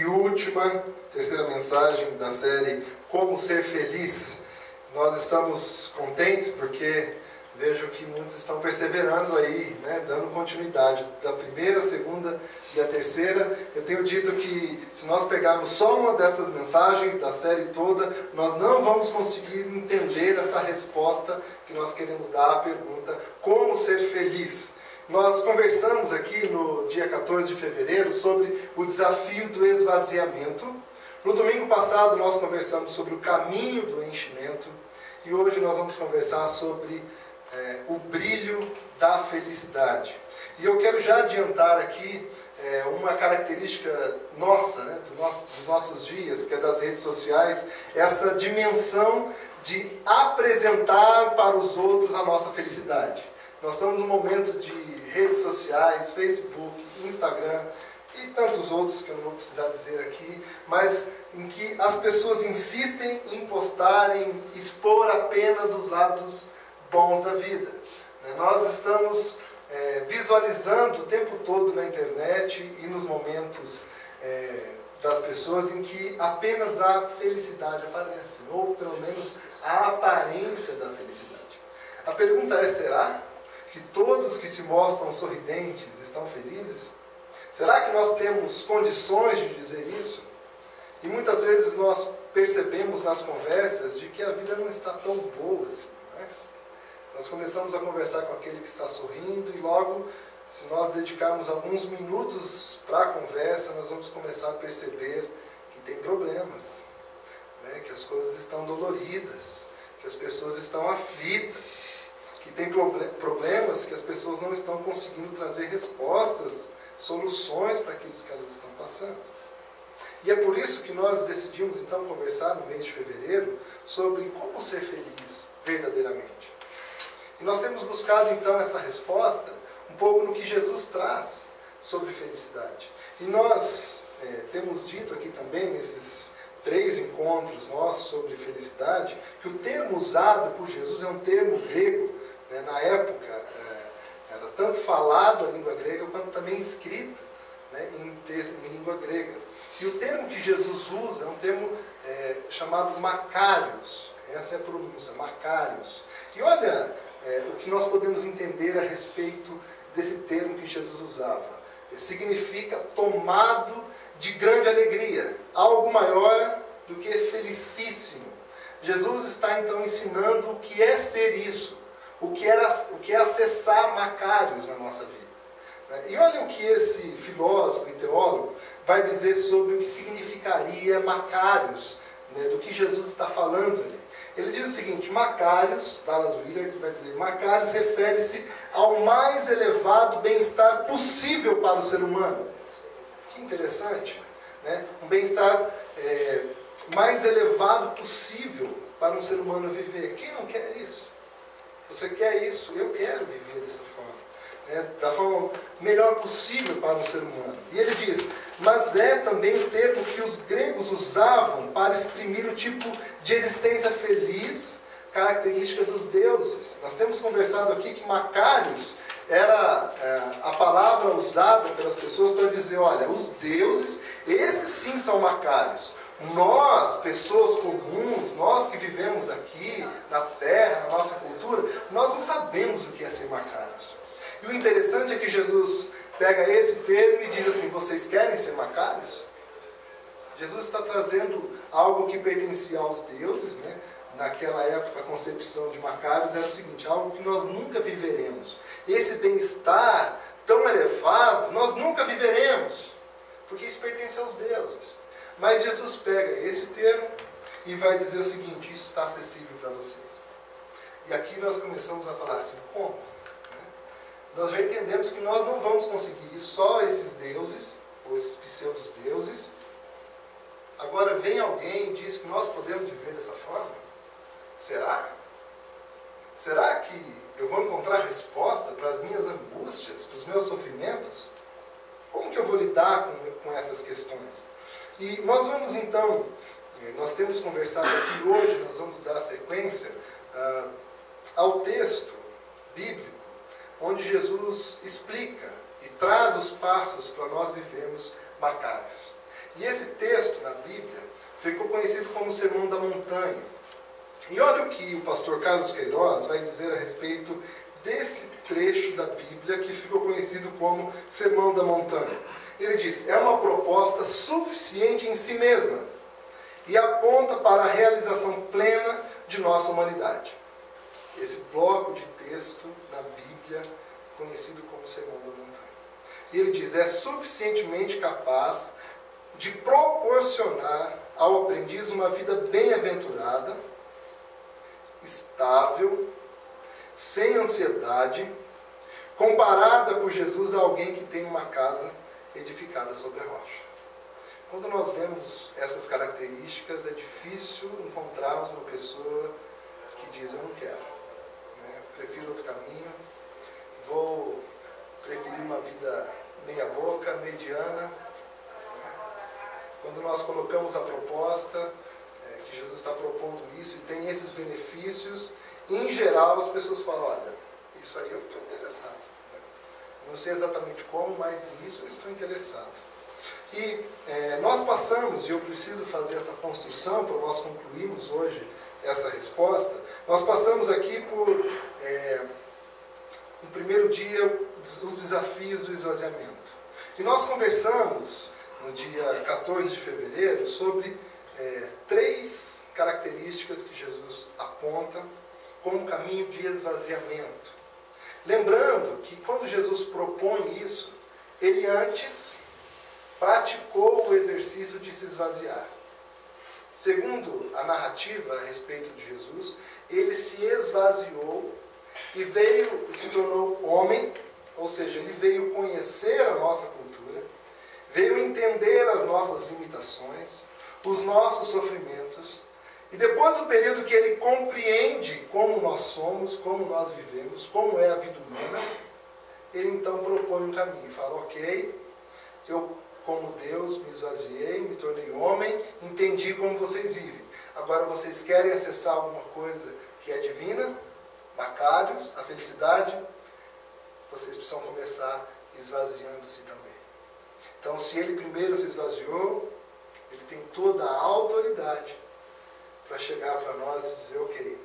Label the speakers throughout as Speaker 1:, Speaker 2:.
Speaker 1: última, terceira mensagem da série Como Ser Feliz. Nós estamos contentes porque vejo que muitos estão perseverando aí, dando continuidade da primeira, segunda e a terceira. Eu tenho dito que se nós pegarmos só uma dessas mensagens da série toda, nós não vamos conseguir entender essa resposta que nós queremos dar à pergunta como ser feliz. Nós conversamos aqui no dia 14 de fevereiro sobre o desafio do esvaziamento. No domingo passado nós conversamos sobre o caminho do enchimento. E hoje nós vamos conversar sobre o brilho da felicidade. E eu quero já adiantar aqui uma característica nossa, dos nossos dias, que é das redes sociais, essa dimensão de apresentar para os outros a nossa felicidade. Nós estamos num momento de redes sociais, Facebook, Instagram e tantos outros que eu não vou precisar dizer aqui, mas em que as pessoas insistem em postar, em expor apenas os lados bons da vida. Nós estamos visualizando o tempo todo na internet e nos momentos das pessoas em que apenas a felicidade aparece, ou pelo menos a aparência da felicidade. A pergunta é, será que todos que se mostram sorridentes estão felizes? Será que nós temos condições de dizer isso? E muitas vezes nós percebemos nas conversas de que a vida não está tão boa assim, não é? Nós começamos a conversar com aquele que está sorrindo e logo, se nós dedicarmos alguns minutos para a conversa, nós vamos começar a perceber que tem problemas, que as coisas estão doloridas, que as pessoas estão aflitas, que tem problemas que as pessoas não estão conseguindo trazer respostas, soluções para aquilo que elas estão passando. E é por isso que nós decidimos então conversar no mês de fevereiro sobre como ser feliz verdadeiramente. E nós temos buscado então essa resposta um pouco no que Jesus traz sobre felicidade. E nós temos dito aqui também nesses 3 encontros nossos sobre felicidade, que o termo usado por Jesus é um termo grego. Na época, era tanto falado a língua grega, quanto também escrita em língua grega. E o termo que Jesus usa é um termo chamado Makarios. Essa é a pronúncia, Makarios. E olha o que nós podemos entender a respeito desse termo que Jesus usava. Significa tomado de grande alegria, algo maior do que felicíssimo. Jesus está então ensinando o que é ser isso. O que é acessar Makarios na nossa vida. E olha o que esse filósofo e teólogo vai dizer sobre o que significaria Makarios, do que Jesus está falando ali. Ele diz o seguinte: Makarios, Dallas Willard vai dizer, Makarios refere-se ao mais elevado bem-estar possível para o ser humano. Que interessante, um bem-estar mais elevado possível para um ser humano viver. Quem não quer isso? Você quer isso? Eu quero viver dessa forma. Da forma melhor possível para um ser humano. E ele diz, mas é também o termo que os gregos usavam para exprimir o tipo de existência feliz, característica dos deuses. Nós temos conversado aqui que Makarios era a palavra usada pelas pessoas para dizer, olha, os deuses, esses sim são Makarios. Nós, pessoas comuns, nós que vivemos aqui na terra, na nossa cultura, nós não sabemos o que é ser Makarios. E o interessante é que Jesus pega esse termo e diz assim, vocês querem ser Makarios? Jesus está trazendo algo que pertencia aos deuses, Naquela época a concepção de Makarios era o seguinte, algo que nós nunca viveremos. Esse bem-estar tão elevado, nós nunca viveremos, porque isso pertence aos deuses. Mas Jesus pega esse termo e vai dizer o seguinte, isso está acessível para vocês. E aqui nós começamos a falar assim, como? Nós já entendemos que nós não vamos conseguir isso, só esses deuses, ou esses pseudos-deuses. Agora vem alguém e diz que nós podemos viver dessa forma? Será? Será que eu vou encontrar resposta para as minhas angústias, para os meus sofrimentos? Como que eu vou lidar com essas questões? E nós vamos então, nós temos conversado aqui hoje, nós vamos dar sequência ao texto bíblico, onde Jesus explica e traz os passos para nós vivermos Makarios. E esse texto na Bíblia ficou conhecido como o Sermão da Montanha. E olha o que o pastor Carlos Queiroz vai dizer a respeito desse trecho da Bíblia que ficou conhecido como Sermão da Montanha. Ele diz: é uma proposta suficiente em si mesma e aponta para a realização plena de nossa humanidade. Esse bloco de texto na Bíblia, conhecido como Sermão da Montanha. E ele diz: é suficientemente capaz de proporcionar ao aprendiz uma vida bem-aventurada, estável, sem ansiedade, comparada por Jesus a alguém que tem uma casa edificada sobre a rocha. Quando nós vemos essas características, é difícil encontrarmos uma pessoa que diz: eu não quero, né? Prefiro outro caminho, vou preferir uma vida meia boca, mediana. Quando nós colocamos a proposta, que Jesus está propondo isso e tem esses benefícios, em geral as pessoas falam: olha, isso aí eu estou interessado. Não sei exatamente como, mas nisso eu estou interessado. E nós passamos, e eu preciso fazer essa construção para nós concluirmos hoje essa resposta, nós passamos aqui por, no primeiro dia, os desafios do esvaziamento. E nós conversamos, no dia 14 de fevereiro, sobre 3 características que Jesus aponta como caminho de esvaziamento. Lembrando que quando Jesus propõe isso, ele antes praticou o exercício de se esvaziar. Segundo a narrativa a respeito de Jesus, ele se esvaziou e veio e se tornou homem, ou seja, ele veio conhecer a nossa cultura, veio entender as nossas limitações, os nossos sofrimentos, e depois do período que ele compreende como nós somos, como nós vivemos, como é a vida humana, ele então propõe um caminho. Fala: ok, eu como Deus me esvaziei, me tornei homem, entendi como vocês vivem. Agora vocês querem acessar alguma coisa que é divina, Macários, a felicidade, vocês precisam começar esvaziando-se também. Então, se ele primeiro se esvaziou, ele tem toda a autoridade para chegar para nós e dizer: ok,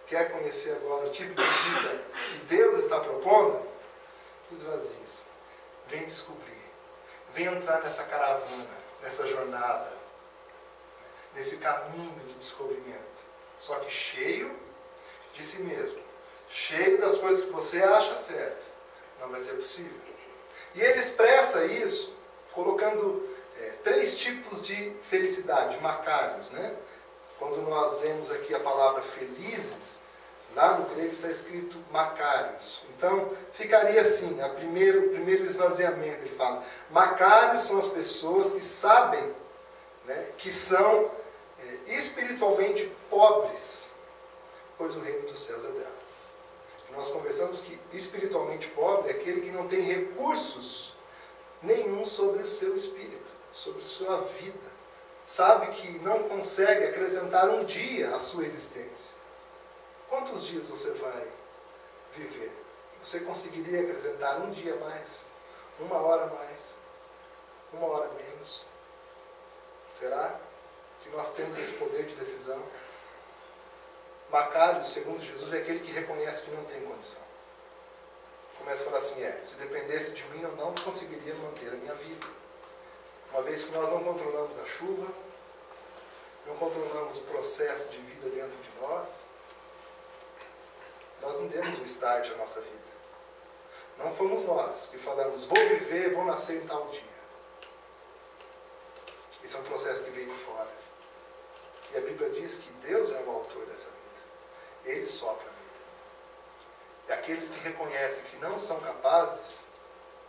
Speaker 1: quer conhecer agora o tipo de vida que Deus está propondo? Esvazie-se. Vem descobrir. Vem entrar nessa caravana, nessa jornada, nesse caminho de descobrimento. Só que cheio de si mesmo. Cheio das coisas que você acha certo. Não vai ser possível. E ele expressa isso colocando 3 tipos de felicidade, Macários, né? Quando nós lemos aqui a palavra felizes, lá no grego está escrito Macários. Então, ficaria assim, o primeiro esvaziamento, ele fala: Macários são as pessoas que sabem, né, que são espiritualmente pobres, pois o reino dos céus é delas. Nós conversamos que espiritualmente pobre é aquele que não tem recursos nenhum sobre o seu espírito, sobre sua vida. Sabe que não consegue acrescentar um dia à sua existência. Quantos dias você vai viver? Você conseguiria acrescentar um dia mais? 1 hora mais? 1 hora menos? Será que nós temos esse poder de decisão? Macário, segundo Jesus, é aquele que reconhece que não tem condição. Começa a falar assim: se dependesse de mim, eu não conseguiria manter a minha vida. Uma vez que nós não controlamos a chuva, não controlamos o processo de vida dentro de nós, nós não demos o start à nossa vida. Não fomos nós que falamos: vou viver, vou nascer em tal dia. Isso é um processo que veio de fora. E a Bíblia diz que Deus é o autor dessa vida. Ele sopra a vida. E aqueles que reconhecem que não são capazes,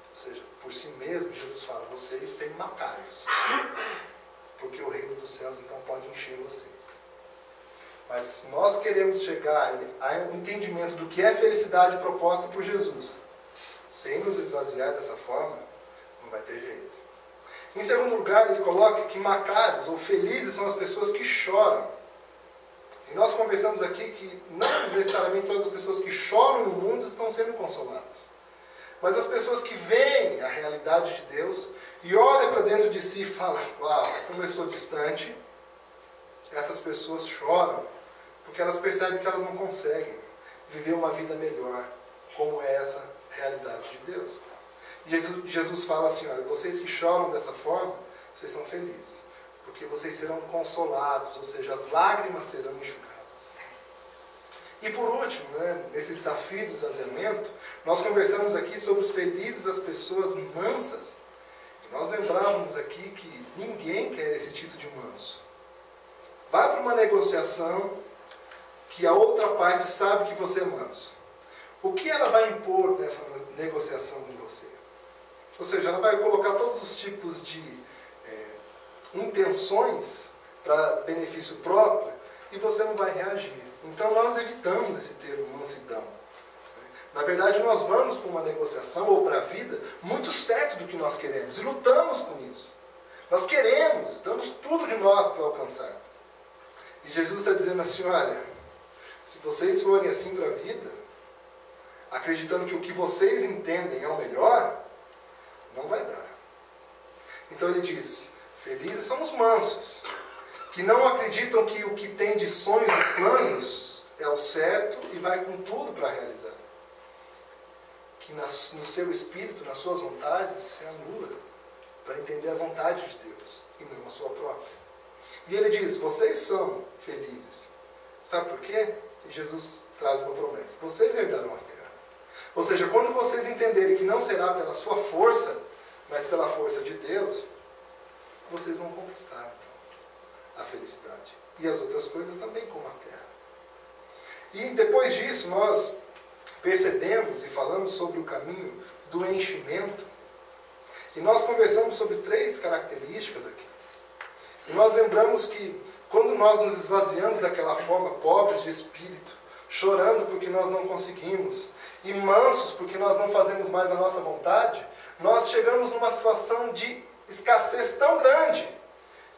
Speaker 1: ou seja, por si mesmo, Jesus fala: vocês têm Macários. Porque o reino dos céus então pode encher vocês. Mas se nós queremos chegar a um entendimento do que é felicidade proposta por Jesus, sem nos esvaziar dessa forma, não vai ter jeito. Em segundo lugar, ele coloca que Macários, ou felizes, são as pessoas que choram. E nós conversamos aqui que não necessariamente todas as pessoas que choram no mundo estão sendo consoladas. Mas as pessoas que veem a realidade de Deus e olham para dentro de si e falam, uau, como eu sou distante, essas pessoas choram, porque elas percebem que elas não conseguem viver uma vida melhor, como é essa realidade de Deus. E Jesus fala assim, olha, vocês que choram dessa forma, vocês são felizes, porque vocês serão consolados, ou seja, as lágrimas serão enxugadas. E por último, nesse desafio do esvaziamento, nós conversamos aqui sobre os felizes, as pessoas mansas. E nós lembrávamos aqui que ninguém quer esse título de manso. Vai para uma negociação que a outra parte sabe que você é manso. O que ela vai impor nessa negociação com você? Ou seja, ela vai colocar todos os tipos de intenções para benefício próprio e você não vai reagir. Então nós evitamos esse termo mansidão. Na verdade, nós vamos para uma negociação ou para a vida muito certo do que nós queremos e lutamos com isso. Nós queremos, damos tudo de nós para alcançarmos. E Jesus está dizendo assim, olha, se vocês forem assim para a vida, acreditando que o que vocês entendem é o melhor, não vai dar. Então ele diz, felizes são os mansos, que não acreditam que o que tem de sonhos e planos é o certo e vai com tudo para realizar. Que no seu espírito, nas suas vontades, se anula para entender a vontade de Deus e não a sua própria. E ele diz, vocês são felizes. Sabe por quê? E Jesus traz uma promessa. Vocês herdarão a terra. Ou seja, quando vocês entenderem que não será pela sua força, mas pela força de Deus, vocês vão conquistar então, a felicidade. E as outras coisas também, como a terra. E depois disso, nós percebemos e falamos sobre o caminho do enchimento. E nós conversamos sobre 3 características aqui. E nós lembramos que quando nós nos esvaziamos daquela forma, pobres de espírito, chorando porque nós não conseguimos, e mansos porque nós não fazemos mais a nossa vontade, nós chegamos numa situação de escassez tão grande,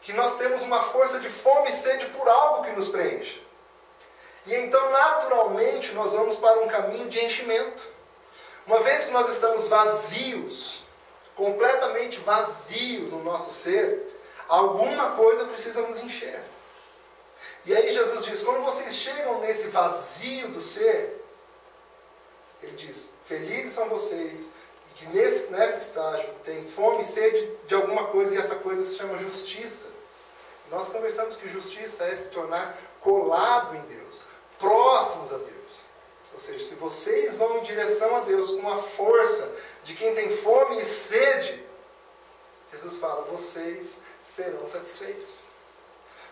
Speaker 1: que nós temos uma força de fome e sede por algo que nos preenche. E então, naturalmente, nós vamos para um caminho de enchimento. Uma vez que nós estamos vazios, completamente vazios no nosso ser, alguma coisa precisa nos encher. E aí Jesus diz, quando vocês chegam nesse vazio do ser, ele diz, felizes são vocês, que nesse estágio tem fome e sede de alguma coisa, e essa coisa se chama justiça. Nós conversamos que justiça é se tornar colado em Deus, próximos a Deus. Ou seja, se vocês vão em direção a Deus com a força de quem tem fome e sede, Jesus fala, vocês serão satisfeitos.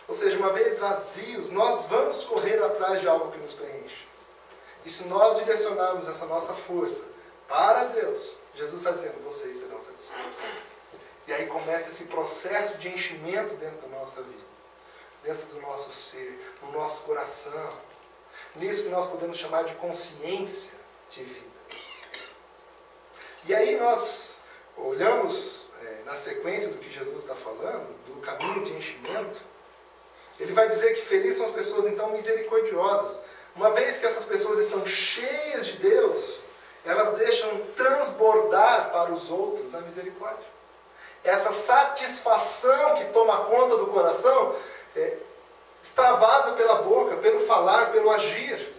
Speaker 1: Ou seja, uma vez vazios, nós vamos correr atrás de algo que nos preenche. E se nós direcionarmos essa nossa força para Deus, Jesus está dizendo, vocês serão satisfeitos. E aí começa esse processo de enchimento dentro da nossa vida, dentro do nosso ser, no nosso coração. Nisso que nós podemos chamar de consciência de vida. E aí nós olhamos na sequência do que Jesus está falando, do caminho de enchimento, ele vai dizer que felizes são as pessoas então misericordiosas. Uma vez que essas pessoas estão cheias de Deus, elas deixam transbordar para os outros a misericórdia. Essa satisfação que toma conta do coração extravasa pela boca, pelo falar, pelo agir.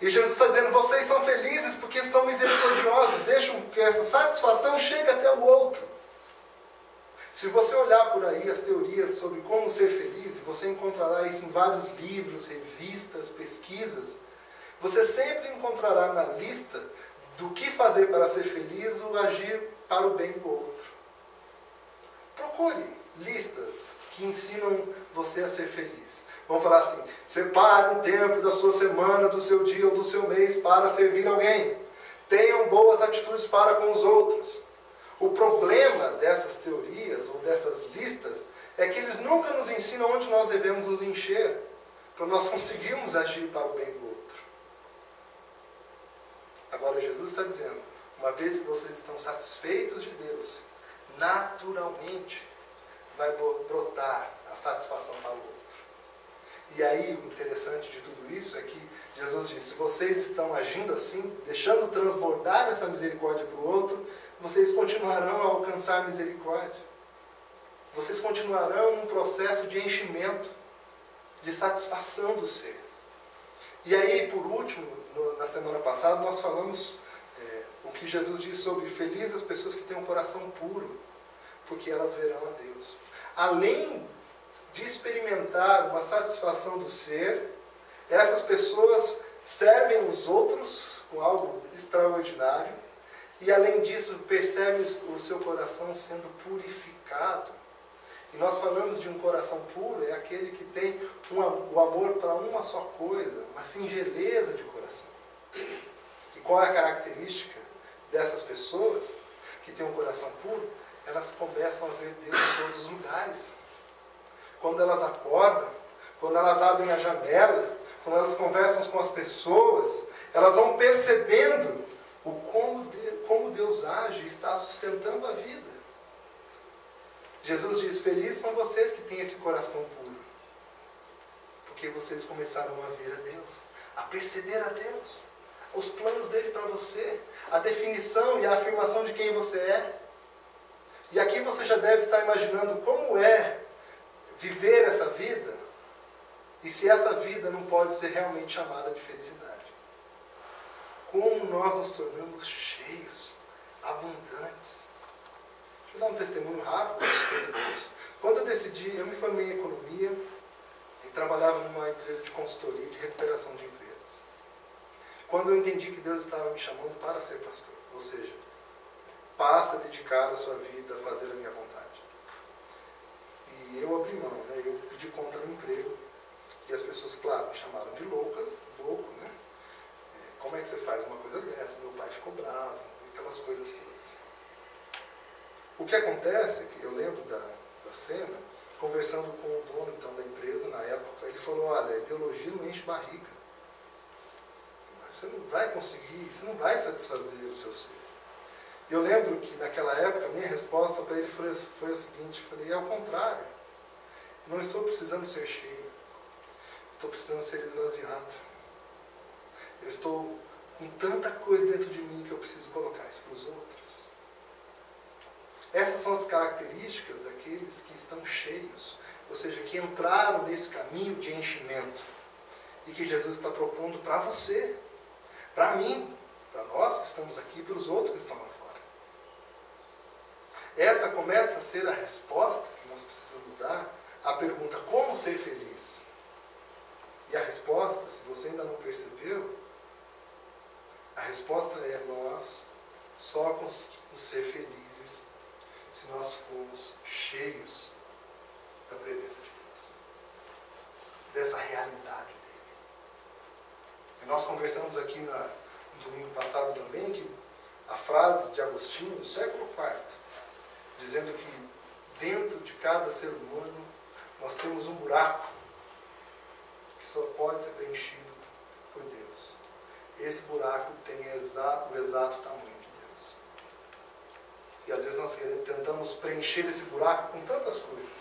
Speaker 1: E Jesus está dizendo, vocês são felizes porque são misericordiosos, deixam que essa satisfação chegue até o outro. Se você olhar por aí as teorias sobre como ser feliz, você encontrará isso em vários livros, revistas, pesquisas. Você sempre encontrará na lista do que fazer para ser feliz o agir para o bem do outro. Procure listas que ensinam você a ser feliz. Vamos falar assim, separe um tempo da sua semana, do seu dia ou do seu mês para servir alguém. Tenham boas atitudes para com os outros. O problema dessas teorias ou dessas listas é que eles nunca nos ensinam onde nós devemos nos encher para nós conseguirmos agir para o bem do outro. Agora Jesus está dizendo, uma vez que vocês estão satisfeitos de Deus, naturalmente vai brotar a satisfação para o outro. E aí, o interessante de tudo isso é que Jesus disse, se vocês estão agindo assim, deixando transbordar essa misericórdia para o outro, vocês continuarão a alcançar misericórdia. Vocês continuarão num processo de enchimento, de satisfação do ser. E aí, por último, na semana passada, nós falamos o que Jesus disse sobre felizes as pessoas que têm um coração puro, porque elas verão a Deus. Além de experimentar uma satisfação do ser, essas pessoas servem os outros com algo extraordinário e, além disso, percebem o seu coração sendo purificado. E nós falamos de um coração puro, é aquele que tem o amor para uma só coisa, uma singeleza de coração. E qual é a característica dessas pessoas que têm um coração puro? Elas começam a ver Deus em todos os lugares. Quando elas acordam, quando elas abrem a janela, quando elas conversam com as pessoas, elas vão percebendo como Deus age e está sustentando a vida. Jesus diz, felizes são vocês que têm esse coração puro, porque vocês começaram a ver a Deus, a perceber a Deus, os planos dele para você, a definição e a afirmação de quem você é. E aqui você já deve estar imaginando como é viver essa vida, e se essa vida não pode ser realmente chamada de felicidade. Como nós nos tornamos cheios, abundantes. Deixa eu dar um testemunho rápido a respeito disso. Quando eu me formei em economia e trabalhava numa empresa de consultoria de recuperação de empresas. Quando eu entendi que Deus estava me chamando para ser pastor, ou seja, passa a dedicar a sua vida a fazer a minha vontade. E eu abri mão, né? Eu pedi conta no emprego. E as pessoas, claro, me chamaram de louco, né? Como é que você faz uma coisa dessa? Meu pai ficou bravo, aquelas coisas todas. O que acontece é que eu lembro da cena, conversando com o dono então, da empresa na época, ele falou, olha, a ideologia não enche barriga. Você não vai conseguir, você não vai satisfazer o seu ser. E eu lembro que naquela época a minha resposta para ele foi a seguinte, eu falei, é o contrário. Eu não estou precisando ser cheio. Estou precisando ser esvaziado. Eu estou com tanta coisa dentro de mim que eu preciso colocar isso para os outros. Essas são as características daqueles que estão cheios, ou seja, que entraram nesse caminho de enchimento e que Jesus está propondo para você, para mim, para nós que estamos aqui, para os outros que estão lá fora. Essa começa a ser a resposta que nós precisamos dar à pergunta, como ser feliz? E a resposta, se você ainda não percebeu, a resposta é nós só conseguimos ser felizes se nós formos cheios da presença de Deus, dessa realidade dele. E nós conversamos aqui no domingo passado também que a frase de Agostinho, do século IV, dizendo que dentro de cada ser humano nós temos um buraco que só pode ser preenchido por Deus. Esse buraco tem o exato tamanho de Deus. E às vezes nós tentamos preencher esse buraco com tantas coisas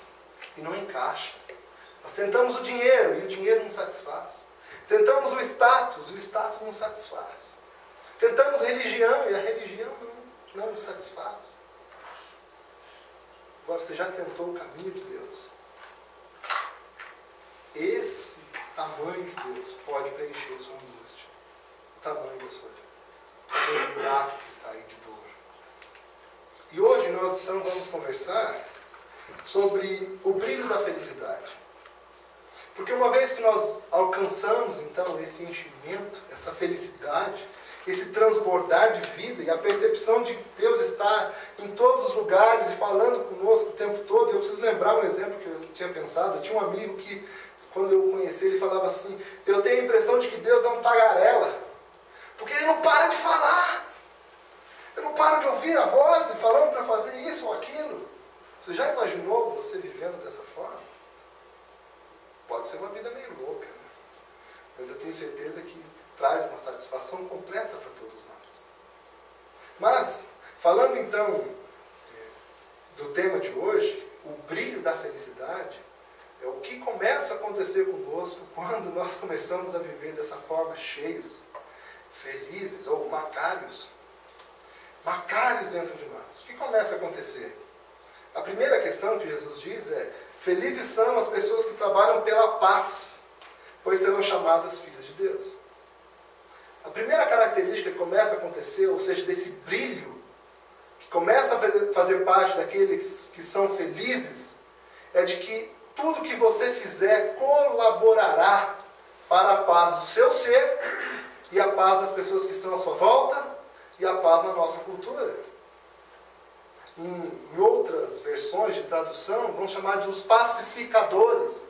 Speaker 1: e não encaixa. Nós tentamos o dinheiro e o dinheiro não satisfaz. Tentamos o status não satisfaz. Tentamos religião e a religião não nos satisfaz. Agora, você já tentou o caminho de Deus? Esse tamanho de Deus pode preencher a sua angústia, o tamanho da sua vida, o tamanho do buraco que está aí de dor. E hoje nós então vamos conversar sobre o brilho da felicidade. Porque uma vez que nós alcançamos então esse enchimento, essa felicidade, esse transbordar de vida e a percepção de Deus estar em todos os lugares e falando conosco o tempo todo, eu preciso lembrar um exemplo que eu tinha pensado. Eu tinha um amigo que, quando eu o conheci, ele falava assim, eu tenho a impressão de que Deus é um tagarela, porque ele não para de falar. Eu não paro de ouvir a voz e falando para fazer isso ou aquilo. Você já imaginou você vivendo dessa forma? Pode ser uma vida meio louca, né? Mas eu tenho certeza que traz uma satisfação completa para todos nós. Mas, falando então do tema de hoje, o brilho da felicidade, é o que começa a acontecer conosco quando nós começamos a viver dessa forma, cheios, felizes ou macários. Macários dentro de nós. O que começa a acontecer? A primeira questão que Jesus diz é: felizes são as pessoas que trabalham pela paz, pois serão chamadas filhas de Deus. A primeira característica que começa a acontecer, ou seja, desse brilho, que começa a fazer parte daqueles que são felizes, é de que tudo que você fizer colaborará para a paz do seu ser e a paz das pessoas que estão à sua volta e a paz na nossa cultura. Em outras versões de tradução, vão chamar de os pacificadores,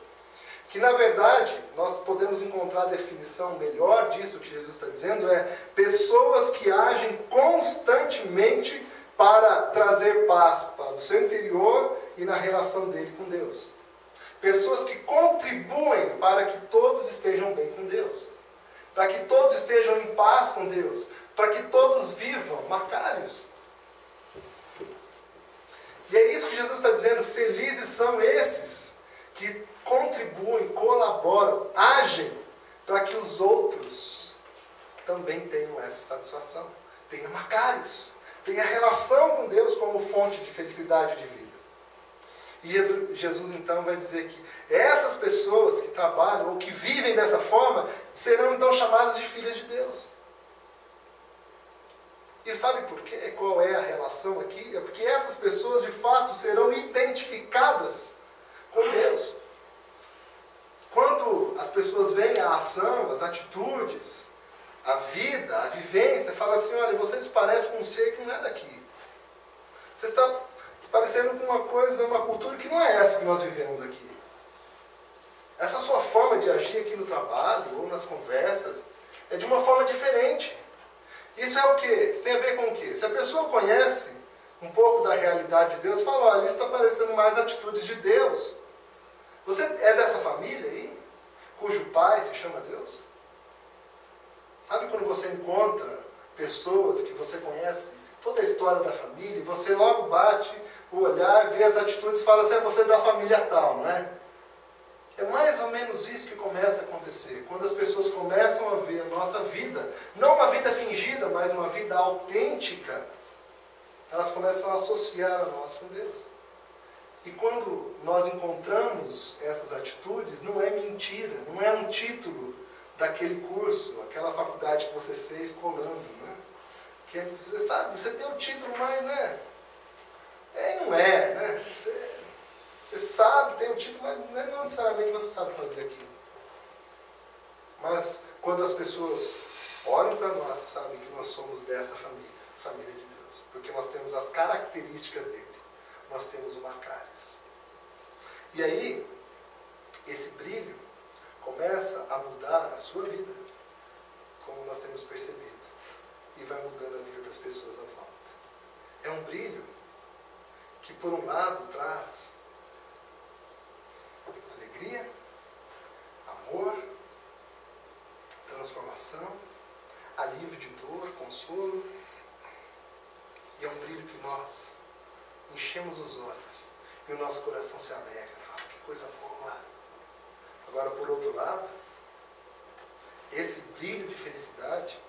Speaker 1: que na verdade, nós podemos encontrar a definição melhor disso que Jesus está dizendo, é pessoas que agem constantemente para trazer paz para o seu interior e na relação dele com Deus. Pessoas que contribuem para que todos estejam bem com Deus, para que todos estejam em paz com Deus, para que todos vivam macários. E é isso que Jesus está dizendo, felizes são esses que contribuem, colaboram, agem para que os outros também tenham essa satisfação, tenham macários, tenham relação com Deus como fonte de felicidade de vida. E Jesus então vai dizer que essas pessoas que trabalham ou que vivem dessa forma serão então chamadas de filhas de Deus. E sabe por quê? Qual é a relação aqui? É porque essas pessoas de fato serão identificadas com Deus. Quando as pessoas veem a ação, as atitudes, a vida, a vivência, fala assim: olha, vocês parecem com um ser que não é daqui. Você está parecendo com uma coisa, uma cultura que não é essa que nós vivemos aqui. Essa sua forma de agir aqui no trabalho ou nas conversas é de uma forma diferente. Isso é o quê? Isso tem a ver com o quê? Se a pessoa conhece um pouco da realidade de Deus, fala: olha, isso está parecendo mais atitudes de Deus. Você é dessa família aí, cujo pai se chama Deus? Sabe quando você encontra pessoas que você conhece toda a história da família, e você logo bate o olhar, vê as atitudes e fala assim: você é da família tal, não é? É mais ou menos isso que começa a acontecer. Quando as pessoas começam a ver a nossa vida, não uma vida fingida, mas uma vida autêntica, elas começam a associar a nós com Deus. E quando nós encontramos essas atitudes, não é mentira, não é um título daquele curso, aquela faculdade que você fez colando, né? Que você sabe, você tem o título, mas né? Não é, né? Você sabe, tem o título, mas não necessariamente você sabe fazer aquilo. Mas quando as pessoas olham para nós, sabem que nós somos dessa família, família de Deus. Porque nós temos as características dele. Nós temos o macários. E aí, esse brilho começa a mudar a sua vida, como nós temos percebido. E vai mudando a vida das pessoas à volta. É um brilho que, por um lado, traz alegria, amor, transformação, alívio de dor, consolo. E é um brilho que nós enchemos os olhos e o nosso coração se alegra. Fala, que coisa boa. Agora, por outro lado, esse brilho de felicidade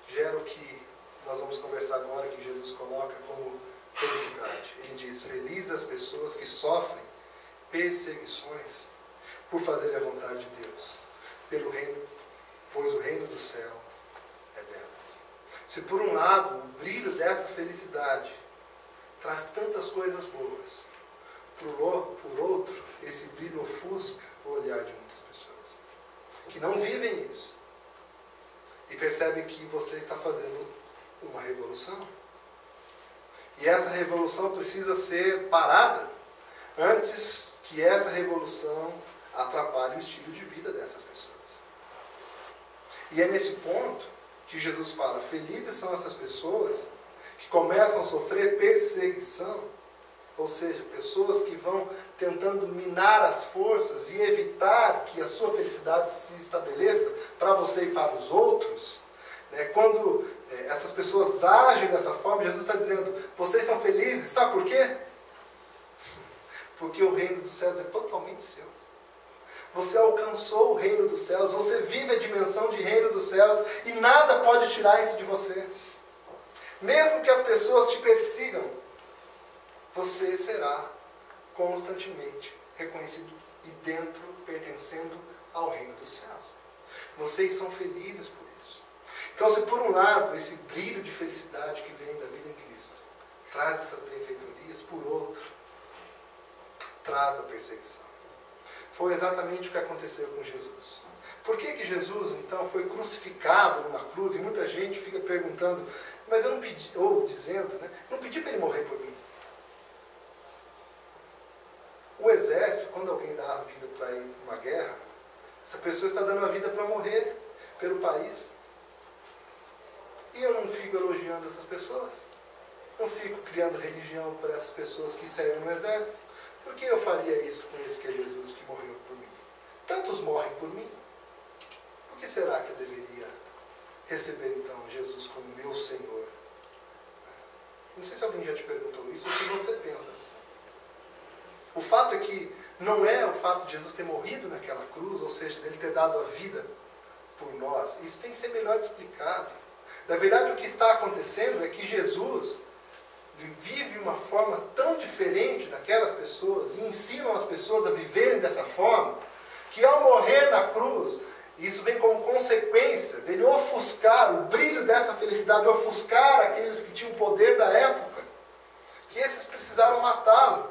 Speaker 1: gera o que nós vamos conversar agora, que Jesus coloca como felicidade. Ele diz: felizes as pessoas que sofrem perseguições por fazer a vontade de Deus, pelo reino, pois o reino do céu é delas. Se por um lado o brilho dessa felicidade traz tantas coisas boas, por outro, esse brilho ofusca o olhar de muitas pessoas que não vivem isso e percebem que você está fazendo uma revolução. E essa revolução precisa ser parada antes que essa revolução atrapalhe o estilo de vida dessas pessoas. E é nesse ponto que Jesus fala: felizes são essas pessoas que começam a sofrer perseguição, ou seja, pessoas que vão tentando minar as forças e evitar que a sua felicidade se estabeleça para você e para os outros. Quando essas pessoas agem dessa forma, Jesus está dizendo: vocês são felizes, sabe por quê? Porque o reino dos céus é totalmente seu. Você alcançou o reino dos céus, você vive a dimensão de reino dos céus e nada pode tirar isso de você. Mesmo que as pessoas te persigam, você será constantemente reconhecido e dentro, pertencendo ao reino dos céus. Vocês são felizes por isso. Então, se por um lado, esse brilho de felicidade que vem da vida em Cristo traz essas benfeitorias, por outro, traz a perseguição. Foi exatamente o que aconteceu com Jesus. Por que Jesus, então, foi crucificado numa cruz? E muita gente fica perguntando, mas eu não pedi, ou dizendo, né? Eu não pedi para ele morrer por mim. O exército, quando alguém dá a vida para ir para uma guerra, essa pessoa está dando a vida para morrer pelo país. E eu não fico elogiando essas pessoas. Não fico criando religião para essas pessoas que servem no exército. Por que eu faria isso com esse que é Jesus que morreu por mim? Tantos morrem por mim. Por que será que eu deveria receber então Jesus como meu Senhor? Não sei se alguém já te perguntou isso ou se você pensa assim. O fato é que não é o fato de Jesus ter morrido naquela cruz, ou seja, dele ter dado a vida por nós. Isso tem que ser melhor explicado. Na verdade, o que está acontecendo é que Jesus vive uma forma tão diferente daquelas pessoas e ensinam as pessoas a viverem dessa forma, que ao morrer na cruz, isso vem como consequência dele ofuscar o brilho dessa felicidade, ofuscar aqueles que tinham o poder da época, que esses precisaram matá-lo,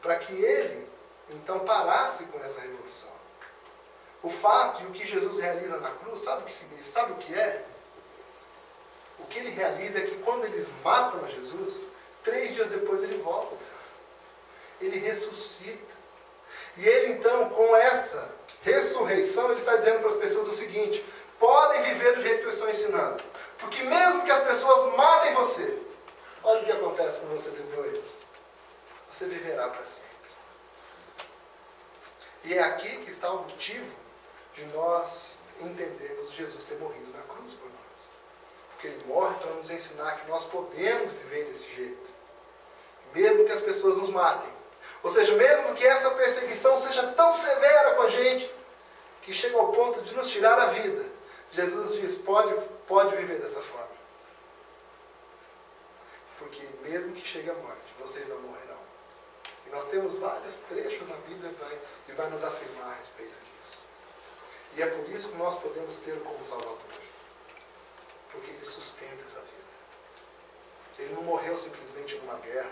Speaker 1: para que ele, então, parasse com essa revolução. O fato e o que Jesus realiza na cruz, sabe o que significa? Sabe o que é? O que ele realiza é que quando eles matam a Jesus, 3 dias depois ele volta. Ele ressuscita. E ele então, com essa ressurreição, ele está dizendo para as pessoas o seguinte: podem viver do jeito que eu estou ensinando. Porque mesmo que as pessoas matem você, olha o que acontece com você depois. Você viverá para sempre. E é aqui que está o motivo de nós entendermos Jesus ter morrido na cruz por nós. Porque ele morre para nos ensinar que nós podemos viver desse jeito. Mesmo que as pessoas nos matem. Ou seja, mesmo que essa perseguição seja tão severa com a gente, que chega ao ponto de nos tirar a vida, Jesus diz, pode viver dessa forma. Porque mesmo que chegue a morte, vocês não morrerão. E nós temos vários trechos na Bíblia que vai nos afirmar a respeito disso. E é por isso que nós podemos tê-lo como Salvador. Porque ele sustenta essa vida. Ele não morreu simplesmente numa guerra.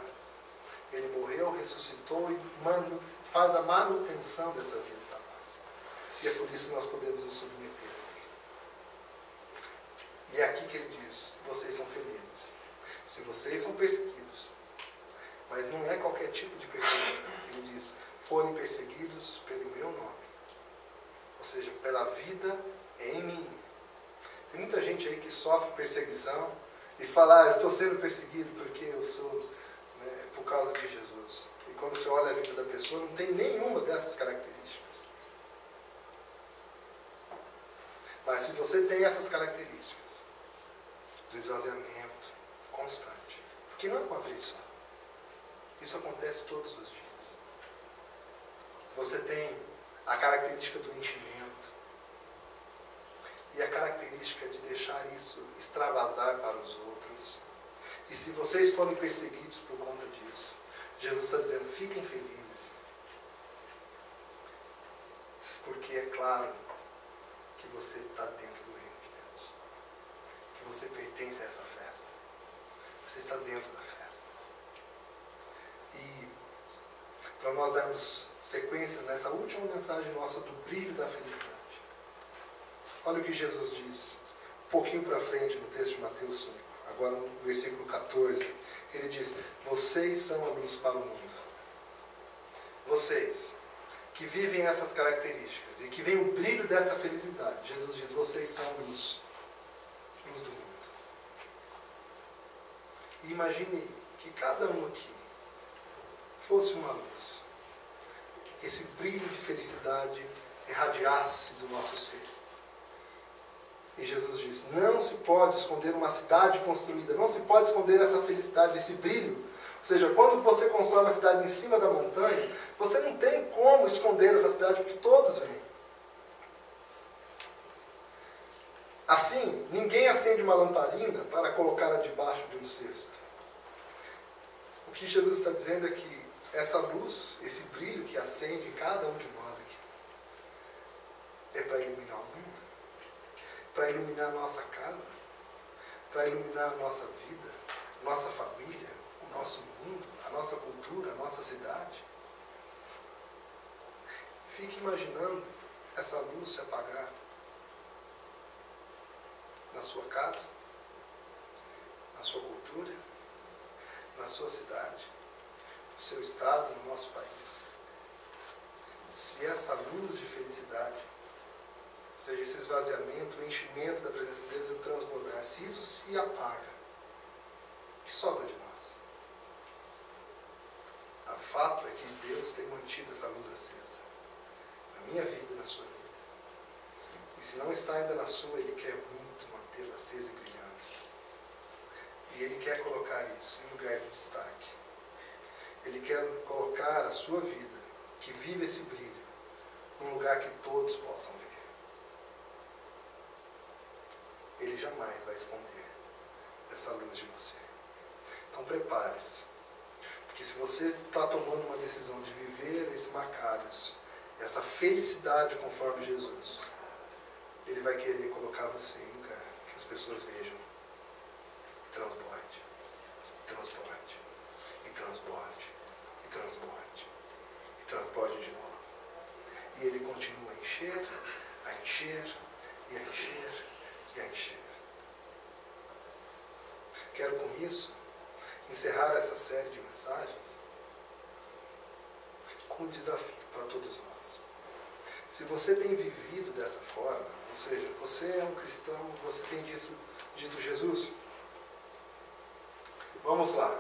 Speaker 1: Ele morreu, ressuscitou e faz a manutenção dessa vida para nós. E é por isso que nós podemos nos submeter a ele. E é aqui que ele diz, vocês são felizes. Se vocês são perseguidos, mas não é qualquer tipo de perseguição. Ele diz, forem perseguidos pelo meu nome. Ou seja, pela vida em mim. Tem muita gente aí que sofre perseguição e fala, estou sendo perseguido porque eu sou, né, por causa de Jesus. E quando você olha a vida da pessoa, não tem nenhuma dessas características. Mas se você tem essas características, do esvaziamento constante, porque não é uma vez só. Isso acontece todos os dias. Você tem a característica do enchimento e a característica de deixar isso extravasar para os outros. E se vocês forem perseguidos por conta disso, Jesus está dizendo, fiquem felizes. Porque é claro que você está dentro do reino de Deus. Que você pertence a essa festa. Você está dentro da festa. E para nós darmos sequência nessa última mensagem nossa do brilho da felicidade. Olha o que Jesus diz, um pouquinho para frente no texto de Mateus 5, agora no versículo 14. Ele diz, vocês são a luz para o mundo. Vocês que vivem essas características e que veem o brilho dessa felicidade. Jesus diz, vocês são luz do mundo. E imagine que cada um aqui fosse uma luz. Esse brilho de felicidade irradiasse do nosso ser. E Jesus diz, não se pode esconder uma cidade construída, não se pode esconder essa felicidade, esse brilho. Ou seja, quando você constrói uma cidade em cima da montanha, você não tem como como esconder essa cidade, porque todos vêm. Assim, ninguém acende uma lamparina para colocá-la debaixo de um cesto. O que Jesus está dizendo é que essa luz, esse brilho que acende em cada um de nós aqui, é para iluminar o mundo, para iluminar a nossa casa, para iluminar a nossa vida, nossa família, o nosso mundo, a nossa cultura, a nossa cidade. Fique imaginando essa luz se apagar na sua casa, na sua cultura, na sua cidade, no seu estado, no nosso país. Se essa luz de felicidade, ou seja, esse esvaziamento, o enchimento da presença de Deus e o transbordar, se isso se apaga, o que sobra de nós? O fato é que Deus tem mantido essa luz acesa na minha vida e na sua vida. E se não está ainda na sua, Ele quer muito mantê-la acesa e brilhando. E Ele quer colocar isso em lugar de destaque. Ele quer colocar a sua vida, que vive esse brilho, num lugar que todos possam ver. Ele jamais vai esconder essa luz de você. Então prepare-se. Porque se você está tomando uma decisão de viver esse Macários, essa felicidade conforme Jesus, Ele vai querer colocar você em lugar que as pessoas vejam e transborde, e transborde, e transborde, e transborde, e transborde de novo. E Ele continua a encher, a encher, e a encher, e a encher. Quero com isso encerrar essa série de mensagens com um desafio para todos nós. Se você tem vivido dessa forma, ou seja, você é um cristão, você tem dito Jesus, vamos lá.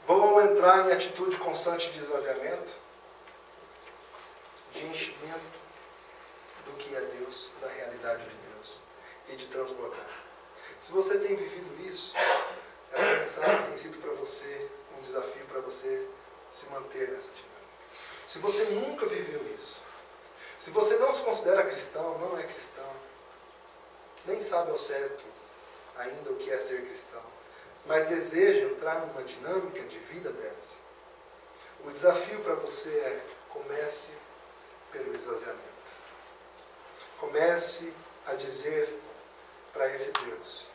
Speaker 1: Vou entrar em atitude constante de esvaziamento, de enchimento do que é Deus, da realidade de Deus, e de transbordar. Se você tem vivido isso, essa mensagem tem sido para você um desafio para você se manter nessa dinâmica. Se você nunca viveu isso, se você não se considera cristão, não é cristão, nem sabe ao certo ainda o que é ser cristão, mas deseja entrar numa dinâmica de vida dessa, o desafio para você é: comece pelo esvaziamento. Comece a dizer para esse Deus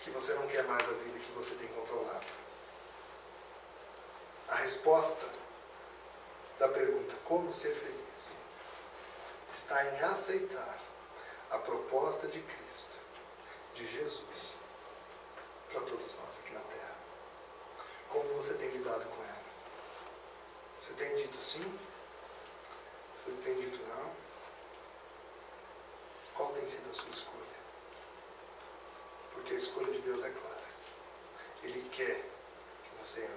Speaker 1: que você não quer mais a vida que você tem controlado. A resposta da pergunta como ser feliz está em aceitar a proposta de Cristo, de Jesus, para todos nós aqui na Terra. Como você tem lidado com ela? Você tem dito sim? Você tem dito não? Qual tem sido a sua escolha? Porque a escolha de Deus é clara. Ele quer que você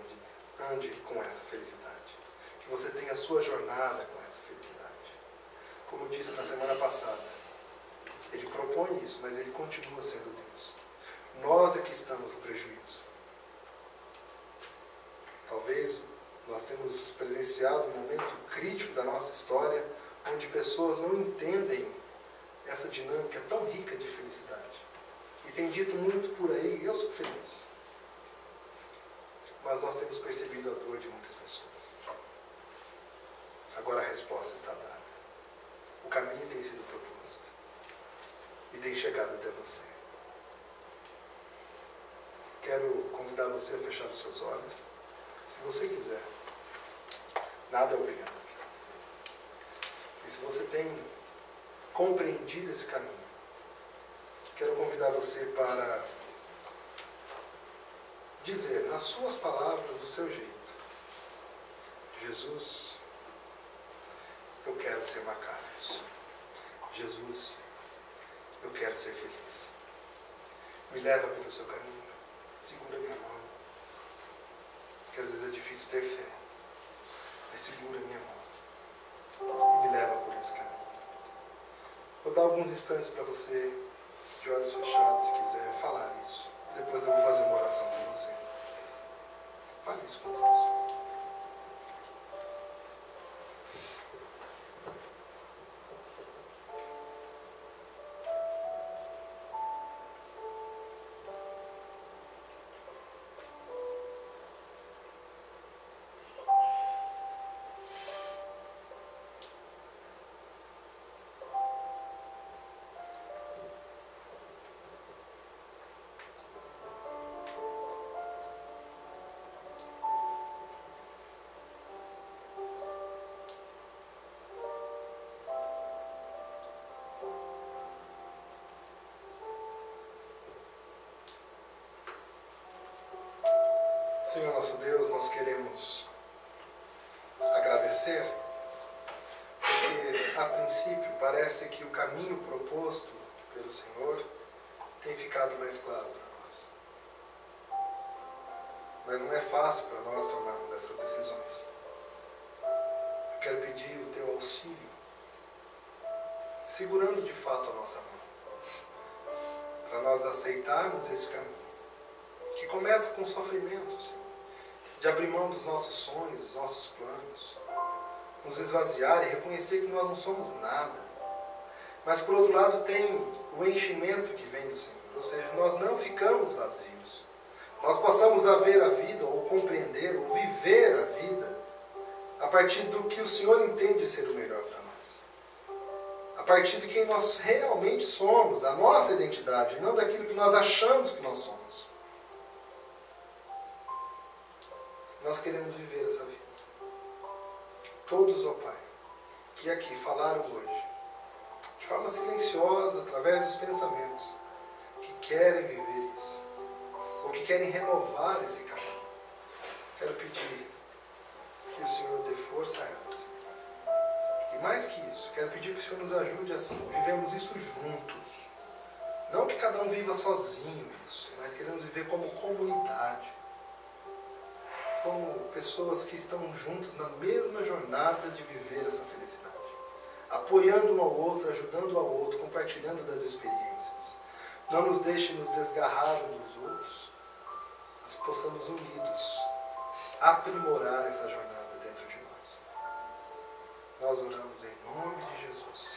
Speaker 1: ande com essa felicidade. Que você tenha a sua jornada com essa felicidade. Como eu disse na semana passada, Ele propõe isso, mas Ele continua sendo Deus. Nós é que estamos no prejuízo. Talvez nós temos presenciado um momento crítico da nossa história, onde pessoas não entendem essa dinâmica tão rica de felicidade. E tem dito muito por aí: eu sou feliz. Mas nós temos percebido a dor de muitas pessoas. Agora a resposta está dada. O caminho tem sido proposto. E tem chegado até você. Quero convidar você a fechar os seus olhos. Se você quiser. Nada é obrigado. E se você tem compreendido esse caminho, quero convidar você para dizer, nas suas palavras, do seu jeito: Jesus, eu quero ser Macários. Jesus, eu quero ser feliz. Me leva pelo seu caminho. Segura minha mão. Porque às vezes é difícil ter fé. Mas segura minha mão. E me leva por esse caminho. Vou dar alguns instantes para você, de olhos fechados, se quiser, falar isso. Depois eu vou fazer uma oração por você. Fale isso com Deus. Senhor nosso Deus, nós queremos agradecer, porque a princípio parece que o caminho proposto pelo Senhor tem ficado mais claro para nós. Mas não é fácil para nós tomarmos essas decisões. Eu quero pedir o teu auxílio, segurando de fato a nossa mão, para nós aceitarmos esse caminho, que começa com sofrimento, Senhor, de abrir mão dos nossos sonhos, dos nossos planos, nos esvaziar e reconhecer que nós não somos nada. Mas por outro lado tem o enchimento que vem do Senhor, ou seja, nós não ficamos vazios. Nós passamos a ver a vida, ou compreender, ou viver a vida, a partir do que o Senhor entende ser o melhor para nós. A partir de quem nós realmente somos, da nossa identidade, não daquilo que nós achamos que nós somos. Nós queremos viver essa vida. Todos, ó Pai, que aqui falaram hoje, de forma silenciosa, através dos pensamentos, que querem viver isso, ou que querem renovar esse caminho, quero pedir que o Senhor dê força a elas. E mais que isso, quero pedir que o Senhor nos ajude a vivermos isso juntos. Não que cada um viva sozinho isso, mas queremos viver como comunidade, como pessoas que estão juntas na mesma jornada de viver essa felicidade, apoiando um ao outro, ajudando um ao outro, compartilhando das experiências. Não nos deixe nos desgarrar uns dos outros, mas que possamos unidos aprimorar essa jornada dentro de nós. Nós oramos em nome de Jesus.